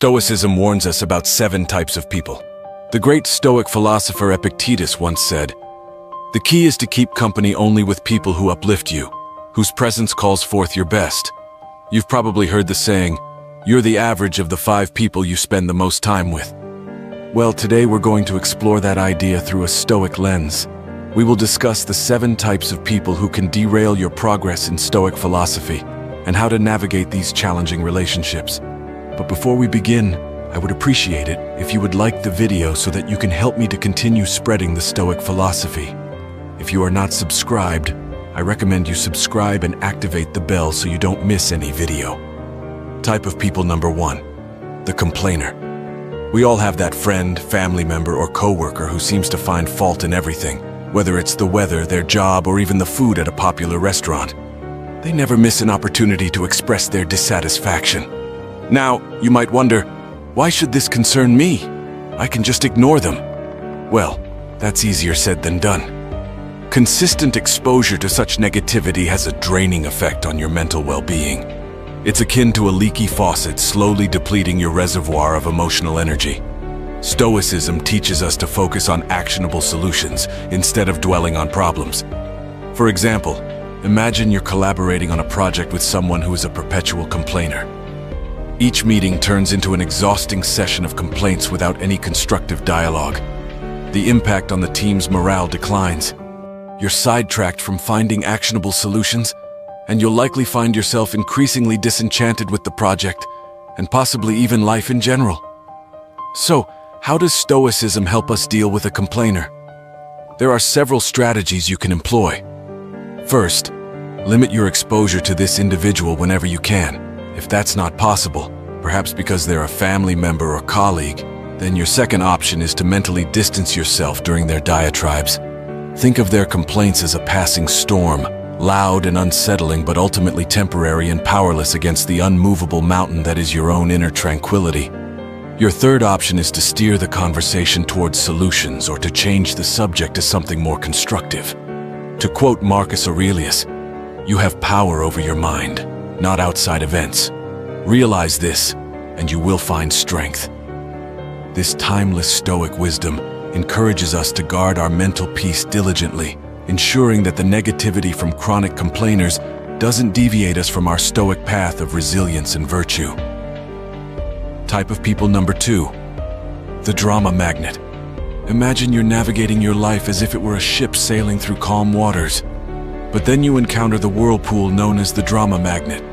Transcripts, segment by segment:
Stoicism warns us about 7 types of people. The great Stoic philosopher Epictetus once said, "The key is to keep company only with people who uplift you, whose presence calls forth your best." You've probably heard the saying, "You're the average of the 5 people you spend the most time with." Well, today we're going to explore that idea through a Stoic lens. We will discuss the 7 types of people who can derail your progress in Stoic philosophy and how to navigate these challenging relationships. But before we begin, I would appreciate it if you would like the video so that you can help me to continue spreading the Stoic philosophy. If you are not subscribed, I recommend you subscribe and activate the bell so you don't miss any video. Type of people number 1, the complainer. We all have that friend, family member, or coworker who seems to find fault in everything, whether it's the weather, their job, or even the food at a popular restaurant. They never miss an opportunity to express their dissatisfaction. Now, you might wonder, why should this concern me? I can just ignore them. Well, that's easier said than done. Consistent exposure to such negativity has a draining effect on your mental well-being. It's akin to a leaky faucet slowly depleting your reservoir of emotional energy. Stoicism teaches us to focus on actionable solutions instead of dwelling on problems. For example, imagine you're collaborating on a project with someone who is a perpetual complainer. Each meeting turns into an exhausting session of complaints without any constructive dialogue. The impact on the team's morale declines. You're sidetracked from finding actionable solutions, and you'll likely find yourself increasingly disenchanted with the project, and possibly even life in general. So, how does Stoicism help us deal with a complainer? There are several strategies you can employ. First, limit your exposure to this individual whenever you can. If that's not possible, perhaps because they're a family member or colleague, then your second option is to mentally distance yourself during their diatribes. Think of their complaints as a passing storm, loud and unsettling but ultimately temporary and powerless against the unmovable mountain that is your own inner tranquility. Your third option is to steer the conversation towards solutions or to change the subject to something more constructive. To quote Marcus Aurelius, "You have power over your mind, not outside events. Realize this, and you will find strength." This timeless Stoic wisdom encourages us to guard our mental peace diligently, ensuring that the negativity from chronic complainers doesn't deviate us from our Stoic path of resilience and virtue. Type of people number 2, the drama magnet. Imagine you're navigating your life as if it were a ship sailing through calm waters. But then you encounter the whirlpool known as the drama magnet.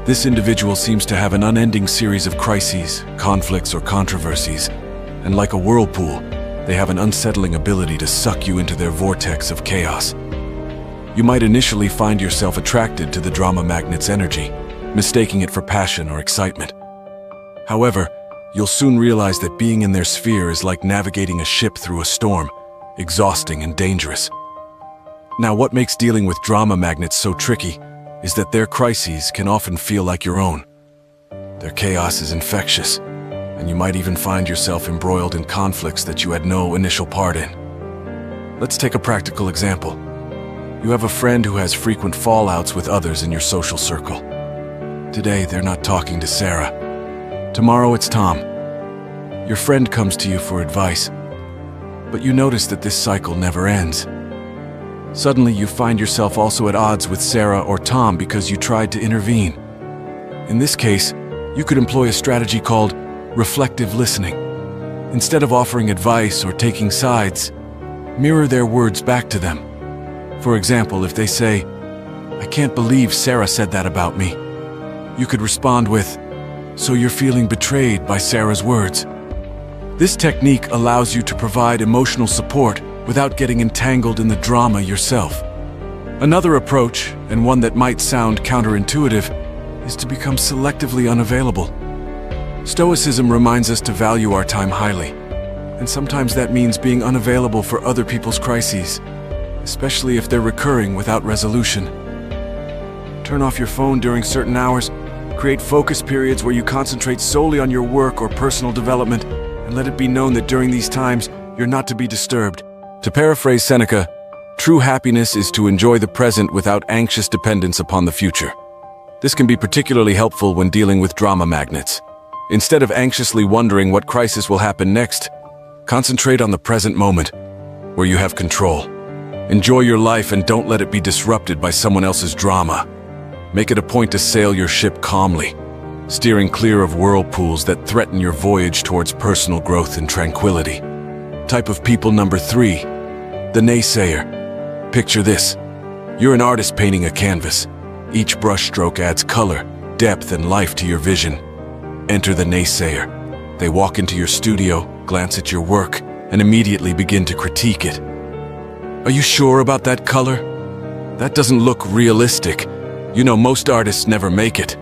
This individual seems to have an unending series of crises, conflicts, or controversies, and like a whirlpool, they have an unsettling ability to suck you into their vortex of chaos. You might initially find yourself attracted to the drama magnet's energy, mistaking it for passion or excitement. However, you'll soon realize that being in their sphere is like navigating a ship through a storm, exhausting and dangerous. Now, what makes dealing with drama magnets so tricky is that their crises can often feel like your own. Their chaos is infectious, and you might even find yourself embroiled in conflicts that you had no initial part in. Let's take a practical example. You have a friend who has frequent fallouts with others in your social circle. Today, they're not talking to Sarah. Tomorrow, it's Tom. Your friend comes to you for advice, but you notice that this cycle never ends. Suddenly, you find yourself also at odds with Sarah or Tom because you tried to intervene. In this case, you could employ a strategy called reflective listening. Instead of offering advice or taking sides, mirror their words back to them. For example, if they say, "I can't believe Sarah said that about me," you could respond with, "So you're feeling betrayed by Sarah's words." This technique allows you to provide emotional support without getting entangled in the drama yourself. Another approach, and one that might sound counterintuitive, is to become selectively unavailable. Stoicism reminds us to value our time highly, and sometimes that means being unavailable for other people's crises, especially if they're recurring without resolution. Turn off your phone during certain hours, create focus periods where you concentrate solely on your work or personal development, and let it be known that during these times, you're not to be disturbed. To paraphrase Seneca, true happiness is to enjoy the present without anxious dependence upon the future. This can be particularly helpful when dealing with drama magnets. Instead of anxiously wondering what crisis will happen next, concentrate on the present moment, where you have control. Enjoy your life and don't let it be disrupted by someone else's drama. Make it a point to sail your ship calmly, steering clear of whirlpools that threaten your voyage towards personal growth and tranquility. Type of people number 3, the naysayer. Picture this. You're an artist painting a canvas. Each brushstroke adds color, depth, and life to your vision. Enter the naysayer. They walk into your studio, glance at your work, and immediately begin to critique it. Are you sure about that color? That doesn't look realistic. You know, most artists never make it.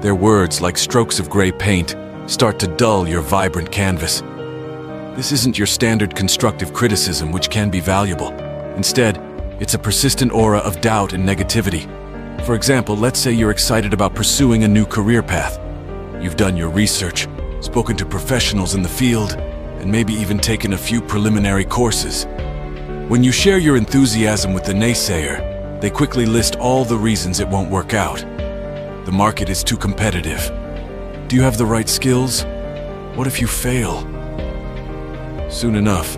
Their words, like strokes of gray paint, start to dull your vibrant canvas. This isn't your standard constructive criticism, which can be valuable. Instead, it's a persistent aura of doubt and negativity. For example, let's say you're excited about pursuing a new career path. You've done your research, spoken to professionals in the field, and maybe even taken a few preliminary courses. When you share your enthusiasm with the naysayer, they quickly list all the reasons it won't work out. The market is too competitive. Do you have the right skills? What if you fail? Soon enough,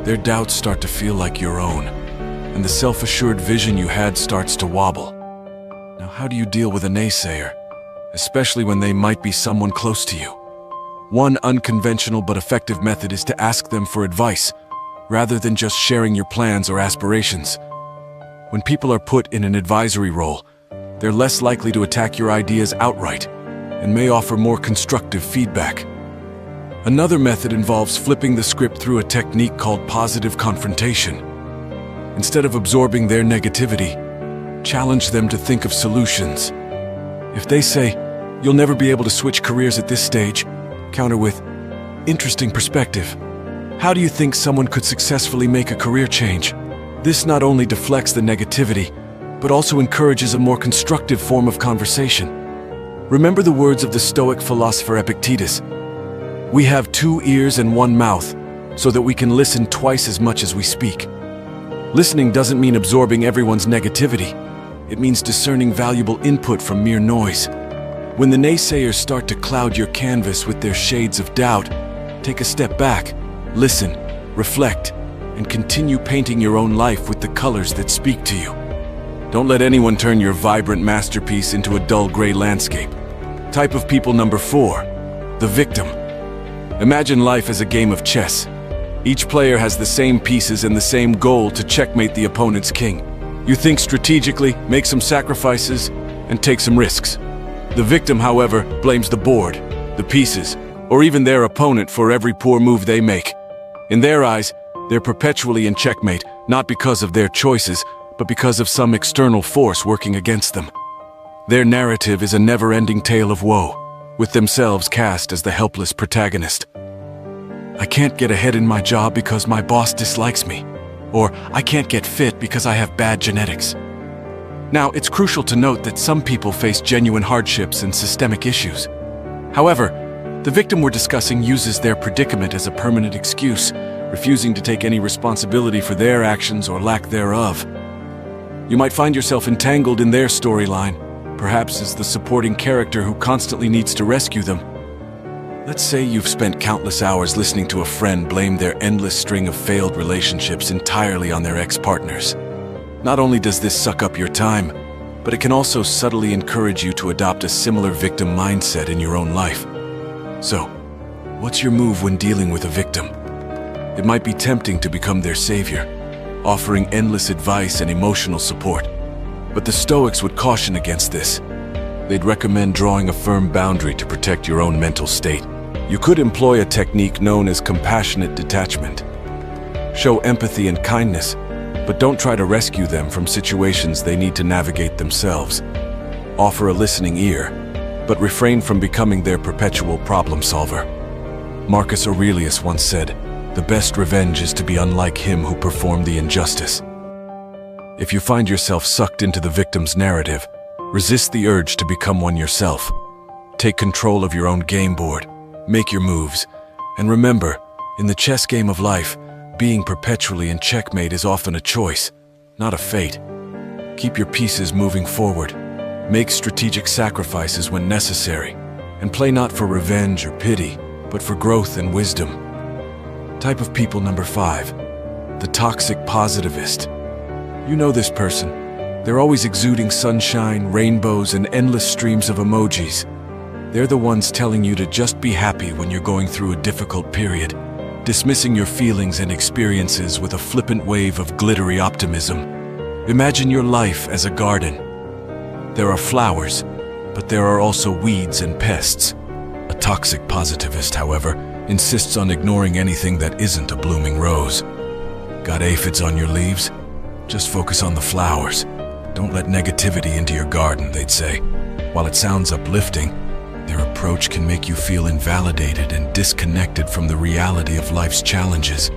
their doubts start to feel like your own, and the self-assured vision you had starts to wobble. Now, how do you deal with a naysayer, especially when they might be someone close to you? One unconventional but effective method is to ask them for advice, rather than just sharing your plans or aspirations. When people are put in an advisory role, they're less likely to attack your ideas outright and may offer more constructive feedback. Another method involves flipping the script through a technique called positive confrontation. Instead of absorbing their negativity, challenge them to think of solutions. If they say, "You'll never be able to switch careers at this stage," counter with, "Interesting perspective. How do you think someone could successfully make a career change?" This not only deflects the negativity, but also encourages a more constructive form of conversation. Remember the words of the Stoic philosopher Epictetus: "We have 2 ears and 1 mouth, so that we can listen twice as much as we speak." Listening doesn't mean absorbing everyone's negativity. It means discerning valuable input from mere noise. When the naysayers start to cloud your canvas with their shades of doubt, take a step back, listen, reflect, and continue painting your own life with the colors that speak to you. Don't let anyone turn your vibrant masterpiece into a dull gray landscape. Type of people number 4, the victim. Imagine life as a game of chess. Each player has the same pieces and the same goal to checkmate the opponent's king. You think strategically, make some sacrifices, and take some risks. The victim, however, blames the board, the pieces, or even their opponent for every poor move they make. In their eyes, they're perpetually in checkmate, not because of their choices, but because of some external force working against them. Their narrative is a never-ending tale of woe, with themselves cast as the helpless protagonist. "I can't get ahead in my job because my boss dislikes me," or "I can't get fit because I have bad genetics." Now, it's crucial to note that some people face genuine hardships and systemic issues. However, the victim we're discussing uses their predicament as a permanent excuse, refusing to take any responsibility for their actions or lack thereof. You might find yourself entangled in their storyline, perhaps as the supporting character who constantly needs to rescue them. Let's say you've spent countless hours listening to a friend blame their endless string of failed relationships entirely on their ex-partners. Not only does this suck up your time, but it can also subtly encourage you to adopt a similar victim mindset in your own life. So, what's your move when dealing with a victim? It might be tempting to become their savior, offering endless advice and emotional support. But the Stoics would caution against this. They'd recommend drawing a firm boundary to protect your own mental state. You could employ a technique known as compassionate detachment. Show empathy and kindness, but don't try to rescue them from situations they need to navigate themselves. Offer a listening ear, but refrain from becoming their perpetual problem solver. Marcus Aurelius once said, "The best revenge is to be unlike him who performed the injustice." If you find yourself sucked into the victim's narrative, resist the urge to become one yourself. Take control of your own game board, make your moves, and remember, in the chess game of life, being perpetually in checkmate is often a choice, not a fate. Keep your pieces moving forward. Make strategic sacrifices when necessary, and play not for revenge or pity, but for growth and wisdom. Type of people number 5, the toxic positivist. You know this person. They're always exuding sunshine, rainbows, and endless streams of emojis. They're the ones telling you to just be happy when you're going through a difficult period, dismissing your feelings and experiences with a flippant wave of glittery optimism. Imagine your life as a garden. There are flowers, but there are also weeds and pests. A toxic positivist, however, insists on ignoring anything that isn't a blooming rose. Got aphids on your leaves? Just focus on the flowers. Don't let negativity into your garden, they'd say. While it sounds uplifting, their approach can make you feel invalidated and disconnected from the reality of life's challenges.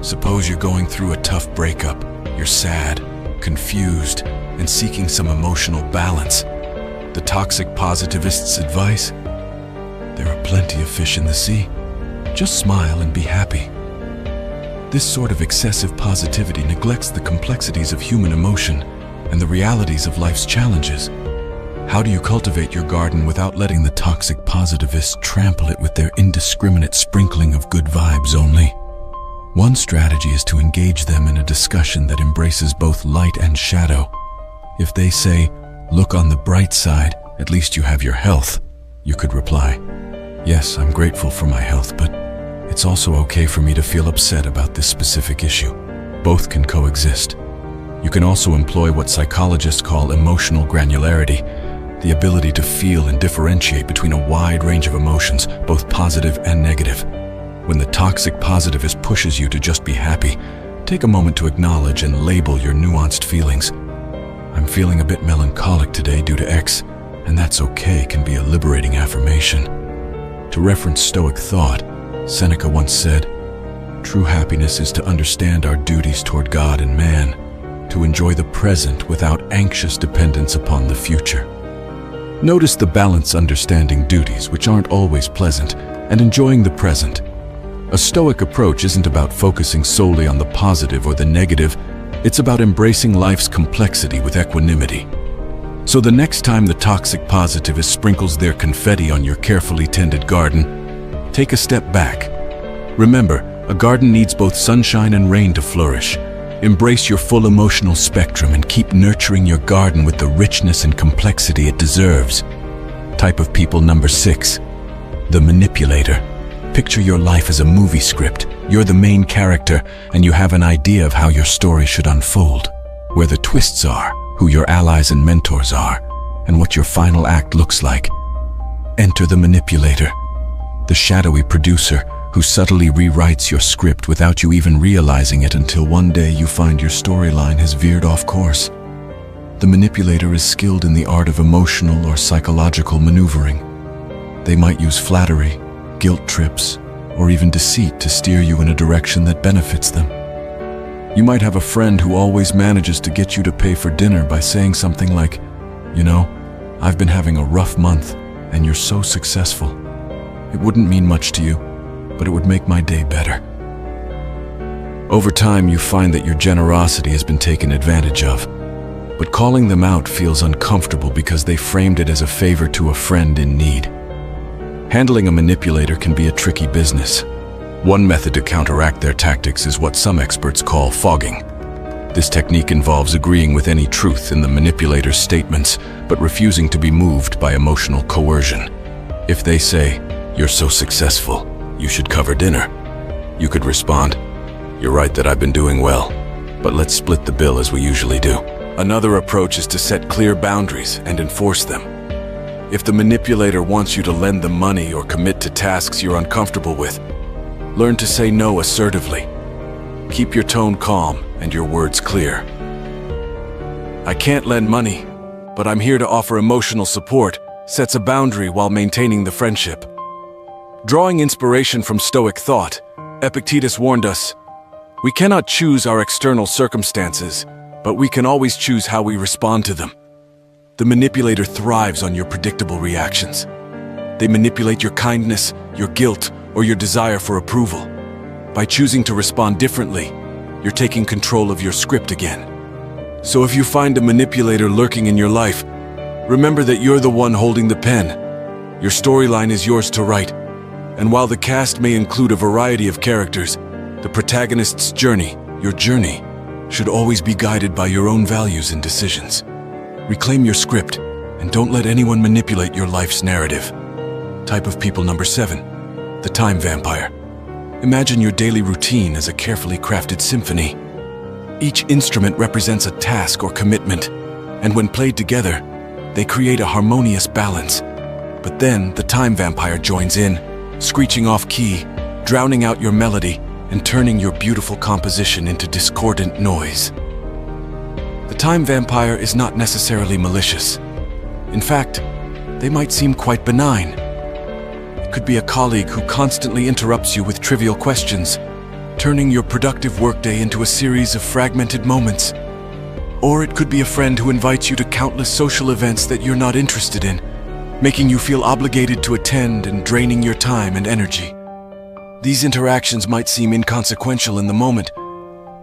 Suppose you're going through a tough breakup. You're sad, confused, and seeking some emotional balance. The toxic positivist's advice? There are plenty of fish in the sea. Just smile and be happy. This sort of excessive positivity neglects the complexities of human emotion and the realities of life's challenges. How do you cultivate your garden without letting the toxic positivists trample it with their indiscriminate sprinkling of good vibes only? One strategy is to engage them in a discussion that embraces both light and shadow. If they say, "Look on the bright side, at least you have your health," you could reply, "Yes, I'm grateful for my health, but it's also okay for me to feel upset about this specific issue." Both can coexist. You can also employ what psychologists call emotional granularity, the ability to feel and differentiate between a wide range of emotions, both positive and negative. When the toxic positivist pushes you to just be happy, take a moment to acknowledge and label your nuanced feelings. "I'm feeling a bit melancholic today due to X, and that's okay," can be a liberating affirmation. To reference Stoic thought, Seneca once said, "True happiness is to understand our duties toward God and man, to enjoy the present without anxious dependence upon the future." Notice the balance understanding duties, which aren't always pleasant, and enjoying the present. A Stoic approach isn't about focusing solely on the positive or the negative, it's about embracing life's complexity with equanimity. So the next time the toxic positivist sprinkles their confetti on your carefully tended garden, take a step back. Remember, a garden needs both sunshine and rain to flourish. Embrace your full emotional spectrum and keep nurturing your garden with the richness and complexity it deserves. Type of people number 6, the manipulator. Picture your life as a movie script. You're the main character, and you have an idea of how your story should unfold, where the twists are, who your allies and mentors are, and what your final act looks like. Enter the manipulator, the shadowy producer who subtly rewrites your script without you even realizing it until one day you find your storyline has veered off course. The manipulator is skilled in the art of emotional or psychological maneuvering. They might use flattery, guilt trips, or even deceit to steer you in a direction that benefits them. You might have a friend who always manages to get you to pay for dinner by saying something like, "You know, I've been having a rough month, and you're so successful. It wouldn't mean much to you, but it would make my day better." Over time, you find that your generosity has been taken advantage of, but calling them out feels uncomfortable because they framed it as a favor to a friend in need. Handling a manipulator can be a tricky business. One method to counteract their tactics is what some experts call fogging. This technique involves agreeing with any truth in the manipulator's statements, but refusing to be moved by emotional coercion. If they say, "You're so successful, you should cover dinner," you could respond, "You're right that I've been doing well, but let's split the bill as we usually do." Another approach is to set clear boundaries and enforce them. If the manipulator wants you to lend them money or commit to tasks you're uncomfortable with, learn to say no assertively. Keep your tone calm and your words clear. "I can't lend money, but I'm here to offer emotional support," sets a boundary while maintaining the friendship. Drawing inspiration from Stoic thought, Epictetus warned us, "We cannot choose our external circumstances, but we can always choose how we respond to them." The manipulator thrives on your predictable reactions. They manipulate your kindness, your guilt, or your desire for approval. By choosing to respond differently, you're taking control of your script again. So if you find a manipulator lurking in your life, remember that you're the one holding the pen. Your storyline is yours to write, and while the cast may include a variety of characters, the protagonist's journey, your journey, should always be guided by your own values and decisions. Reclaim your script, and don't let anyone manipulate your life's narrative. Type of people number 7, the time vampire. Imagine your daily routine as a carefully crafted symphony. Each instrument represents a task or commitment, and when played together, they create a harmonious balance. But then the time vampire joins in, screeching off key, drowning out your melody, and turning your beautiful composition into discordant noise. The time vampire is not necessarily malicious. In fact, they might seem quite benign. It could be a colleague who constantly interrupts you with trivial questions, turning your productive workday into a series of fragmented moments. Or it could be a friend who invites you to countless social events that you're not interested in, making you feel obligated to attend and draining your time and energy. These interactions might seem inconsequential in the moment,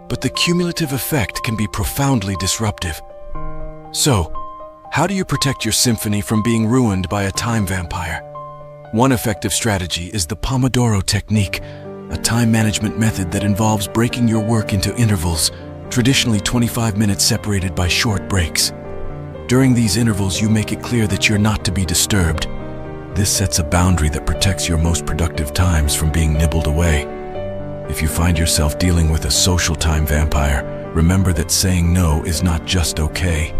but the cumulative effect can be profoundly disruptive. So, how do you protect your symphony from being ruined by a time vampire? One effective strategy is the Pomodoro technique, a time management method that involves breaking your work into intervals, traditionally 25 minutes separated by short breaks. During these intervals, you make it clear that you're not to be disturbed. This sets a boundary that protects your most productive times from being nibbled away. If you find yourself dealing with a social time vampire, remember that saying no is not just okay.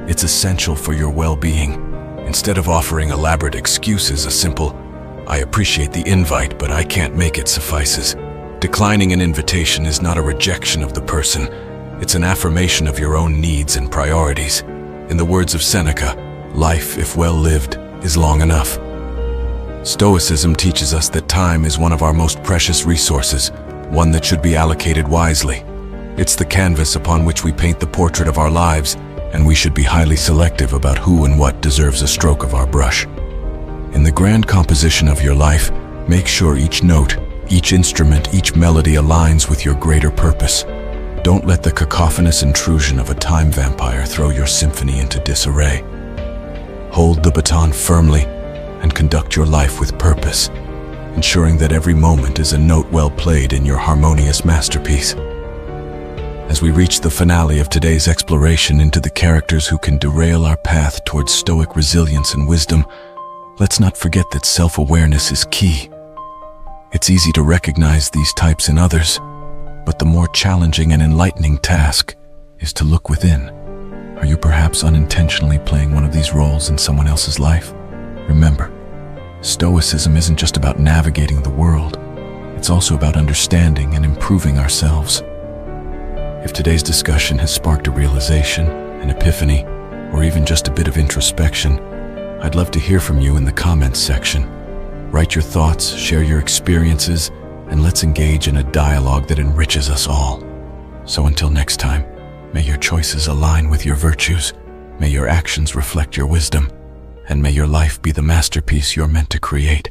It's essential for your well-being. Instead of offering elaborate excuses, a simple, "I appreciate the invite, but I can't make it," suffices. Declining an invitation is not a rejection of the person. It's an affirmation of your own needs and priorities. In the words of Seneca, life, if well lived, is long enough. Stoicism teaches us that time is one of our most precious resources, one that should be allocated wisely. It's the canvas upon which we paint the portrait of our lives, and we should be highly selective about who and what deserves a stroke of our brush. In the grand composition of your life, make sure each note, each instrument, each melody aligns with your greater purpose. Don't let the cacophonous intrusion of a time vampire throw your symphony into disarray. Hold the baton firmly and conduct your life with purpose, ensuring that every moment is a note well played in your harmonious masterpiece. As we reach the finale of today's exploration into the characters who can derail our path towards Stoic resilience and wisdom, let's not forget that self-awareness is key. It's easy to recognize these types in others, but the more challenging and enlightening task is to look within. Are you perhaps unintentionally playing one of these roles in someone else's life? Remember, Stoicism isn't just about navigating the world. It's also about understanding and improving ourselves. If today's discussion has sparked a realization, an epiphany, or even just a bit of introspection, I'd love to hear from you in the comments section. Write your thoughts, share your experiences, and let's engage in a dialogue that enriches us all. So until next time, may your choices align with your virtues, may your actions reflect your wisdom, and may your life be the masterpiece you're meant to create.